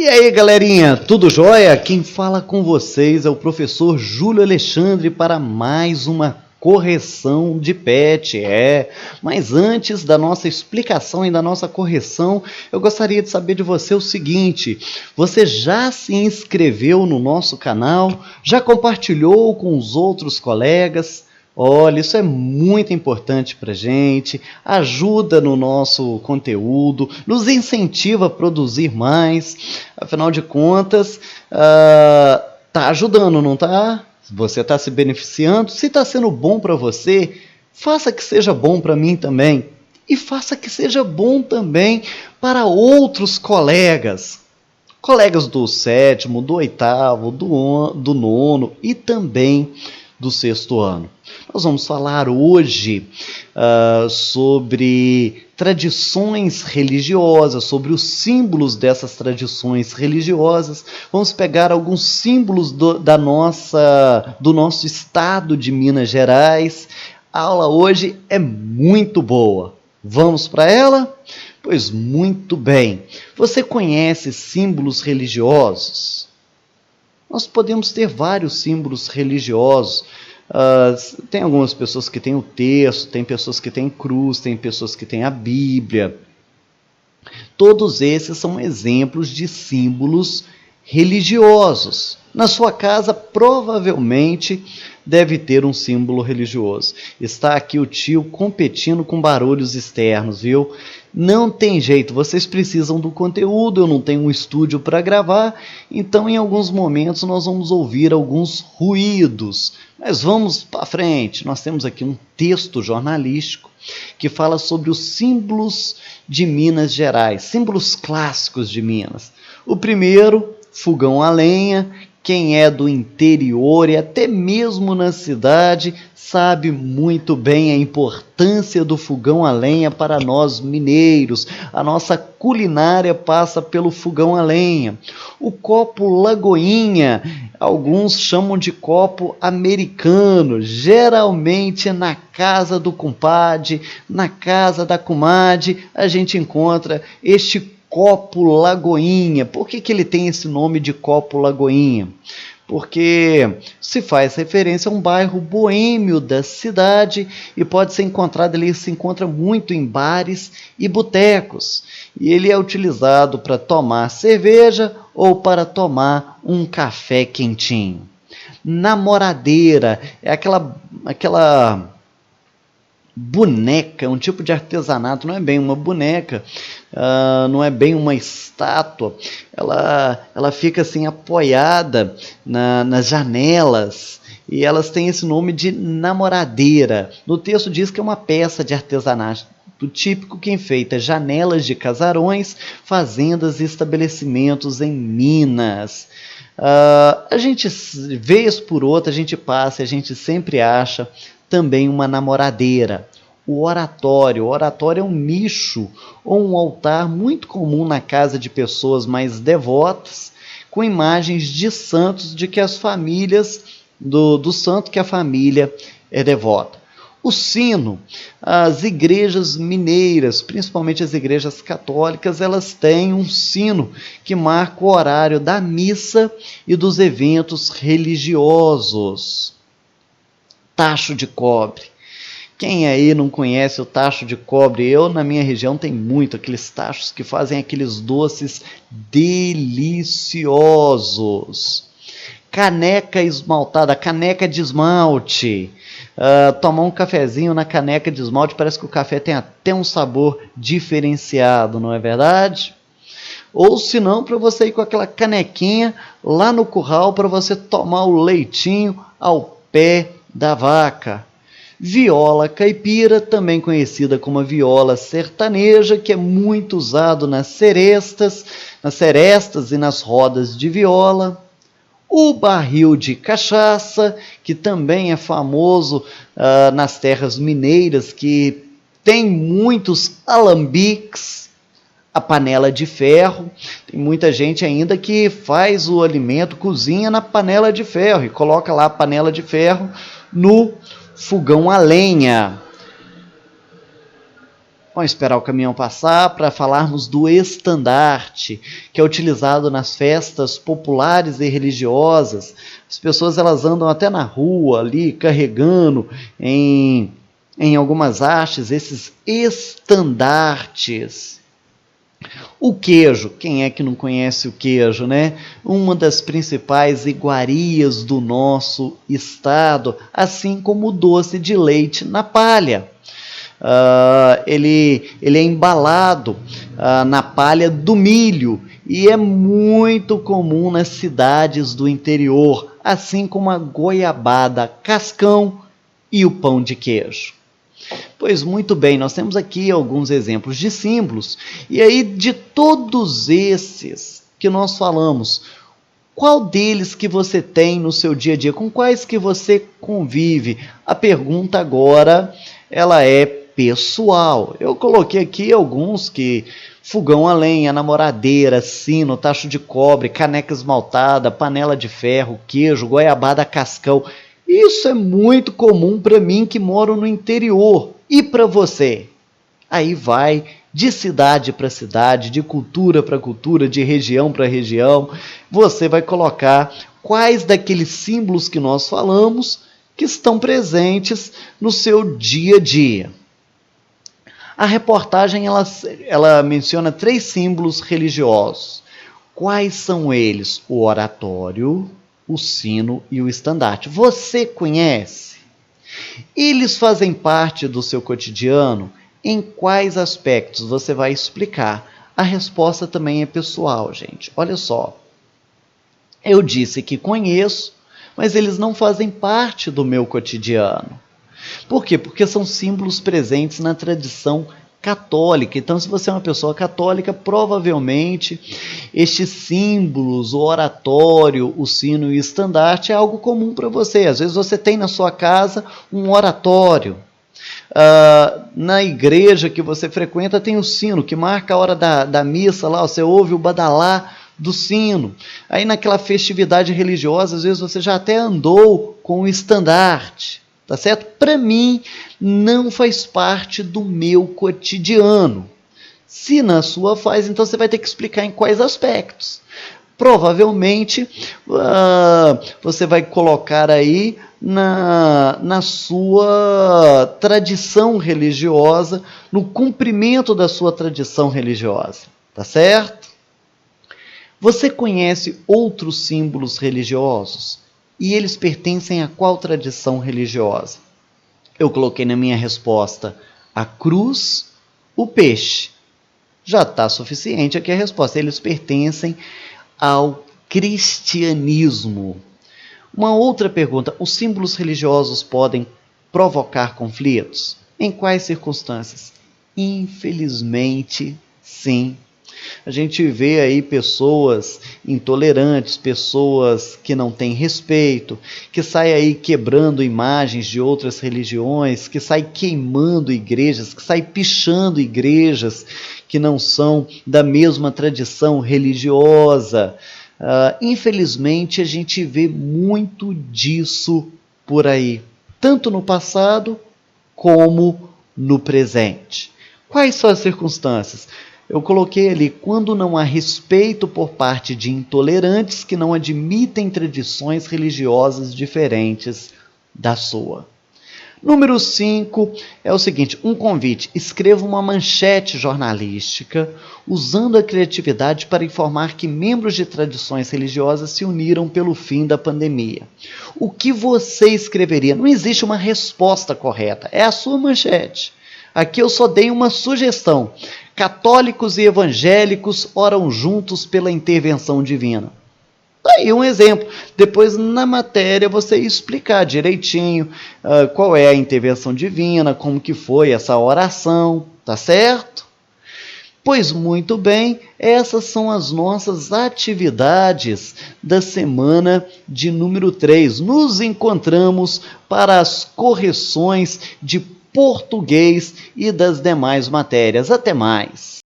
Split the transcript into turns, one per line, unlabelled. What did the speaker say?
E aí, galerinha, tudo jóia? Quem fala com vocês é o professor Júlio Alexandre para mais uma correção de PET. Mas antes da nossa explicação e da nossa correção, eu gostaria de saber de você o seguinte: você já se inscreveu no nosso canal? Já compartilhou com os outros colegas? Olha, isso é muito importante para a gente, ajuda no nosso conteúdo, nos incentiva a produzir mais, afinal de contas, tá ajudando, não tá? Você está se beneficiando, se está sendo bom para você, faça que seja bom para mim também, e faça que seja bom também para outros colegas do sétimo, do oitavo, do nono e também do sexto ano. Nós vamos falar hoje sobre tradições religiosas, sobre os símbolos dessas tradições religiosas. Vamos pegar alguns símbolos do nosso estado de Minas Gerais. A aula hoje é muito boa. Vamos para ela? Pois muito bem. Você conhece símbolos religiosos? Nós podemos ter vários símbolos religiosos. Tem algumas pessoas que têm o terço, tem pessoas que têm cruz, tem pessoas que têm a Bíblia. Todos esses são exemplos de símbolos religiosos. Na sua casa, provavelmente, deve ter um símbolo religioso. Está aqui o tio competindo com barulhos externos, viu? Não tem jeito, vocês precisam do conteúdo, eu não tenho um estúdio para gravar, então em alguns momentos nós vamos ouvir alguns ruídos. Mas vamos para frente, nós temos aqui um texto jornalístico que fala sobre os símbolos de Minas Gerais, símbolos clássicos de Minas. O primeiro, fogão a lenha. Quem é do interior e até mesmo na cidade sabe muito bem a importância do fogão a lenha para nós mineiros. A nossa culinária passa pelo fogão a lenha. O copo Lagoinha, alguns chamam de copo americano, geralmente na casa do compadre, na casa da comadre, a gente encontra este copo Lagoinha. Por que ele tem esse nome de copo Lagoinha? Porque se faz referência a um bairro boêmio da cidade e pode ser encontrado, ele se encontra muito em bares e botecos. E ele é utilizado para tomar cerveja ou para tomar um café quentinho. Namoradeira é aquela boneca, um tipo de artesanato, não é bem uma boneca, não é bem uma estátua, ela fica assim apoiada nas janelas e elas têm esse nome de namoradeira. No texto diz que é uma peça de artesanato típico que enfeita janelas de casarões, fazendas e estabelecimentos em Minas. A gente, vez por outra, a gente passa e a gente sempre acha também uma namoradeira. O oratório é um nicho ou um altar muito comum na casa de pessoas mais devotas, com imagens de santos de que as famílias, do santo que a família é devota. O sino, as igrejas mineiras, principalmente as igrejas católicas, elas têm um sino que marca o horário da missa e dos eventos religiosos. Tacho de cobre. Quem aí não conhece o tacho de cobre? Eu, na minha região, tem muito aqueles tachos que fazem aqueles doces deliciosos. Caneca esmaltada, caneca de esmalte. Tomar um cafezinho na caneca de esmalte, parece que o café tem até um sabor diferenciado, não é verdade? Ou se não, para você ir com aquela canequinha lá no curral para você tomar o leitinho ao pé da vaca. Viola caipira, também conhecida como a viola sertaneja, que é muito usado nas serestas e nas rodas de viola. O barril de cachaça, que também é famoso nas terras mineiras, que tem muitos alambiques. A panela de ferro, tem muita gente ainda que faz o alimento, cozinha na panela de ferro e coloca lá a panela de ferro no fogão a lenha. Vamos esperar o caminhão passar para falarmos do estandarte, que é utilizado nas festas populares e religiosas. As pessoas elas andam até na rua ali carregando em algumas hastes esses estandartes. O queijo, quem é que não conhece o queijo, né? Uma das principais iguarias do nosso estado, assim como o doce de leite na palha. Ele é embalado na palha do milho e é muito comum nas cidades do interior, assim como a goiabada cascão e o pão de queijo. Pois muito bem, nós temos aqui alguns exemplos de símbolos, e aí de todos esses que nós falamos, qual deles que você tem no seu dia a dia? Com quais que você convive? A pergunta agora, ela é pessoal. Eu coloquei aqui alguns que fogão a lenha, namoradeira, sino, tacho de cobre, caneca esmaltada, panela de ferro, queijo, goiabada cascão. Isso é muito comum para mim que moro no interior. E para você? Aí vai de cidade para cidade, de cultura para cultura, de região para região. Você vai colocar quais daqueles símbolos que nós falamos que estão presentes no seu dia a dia. A reportagem ela menciona 3 símbolos religiosos. Quais são eles? O oratório, o sino e o estandarte. Você conhece? Eles fazem parte do seu cotidiano? Em quais aspectos? Você vai explicar. A resposta também é pessoal, gente. Olha só. Eu disse que conheço, mas eles não fazem parte do meu cotidiano. Por quê? Porque são símbolos presentes na tradição católica. Então, se você é uma pessoa católica, provavelmente estes símbolos, o oratório, o sino e o estandarte é algo comum para você. Às vezes você tem na sua casa um oratório. Na igreja que você frequenta tem o sino, que marca a hora da missa lá, você ouve o badalar do sino. Aí naquela festividade religiosa, às vezes você já até andou com o estandarte. Tá certo? Para mim, não faz parte do meu cotidiano. Se na sua faz, então você vai ter que explicar em quais aspectos. Provavelmente, você vai colocar aí na sua tradição religiosa, no cumprimento da sua tradição religiosa. Tá certo? Você conhece outros símbolos religiosos? E eles pertencem a qual tradição religiosa? Eu coloquei na minha resposta a cruz, o peixe. Já está suficiente aqui a resposta. Eles pertencem ao cristianismo. Uma outra pergunta. Os símbolos religiosos podem provocar conflitos? Em quais circunstâncias? Infelizmente, sim. A gente vê aí pessoas intolerantes, pessoas que não têm respeito, que saem aí quebrando imagens de outras religiões, que saem queimando igrejas, que saem pichando igrejas que não são da mesma tradição religiosa. Infelizmente, a gente vê muito disso por aí, tanto no passado como no presente. Quais são as circunstâncias? Eu coloquei ali, quando não há respeito por parte de intolerantes que não admitem tradições religiosas diferentes da sua. Número 5 é o seguinte, um convite. Escreva uma manchete jornalística usando a criatividade para informar que membros de tradições religiosas se uniram pelo fim da pandemia. O que você escreveria? Não existe uma resposta correta, é a sua manchete. Aqui eu só dei uma sugestão. Católicos e evangélicos oram juntos pela intervenção divina. Aí um exemplo. Depois na matéria você explicar direitinho qual é a intervenção divina, como que foi essa oração, tá certo? Pois muito bem, essas são as nossas atividades da semana de número 3. Nos encontramos para as correções de português e das demais matérias. Até mais!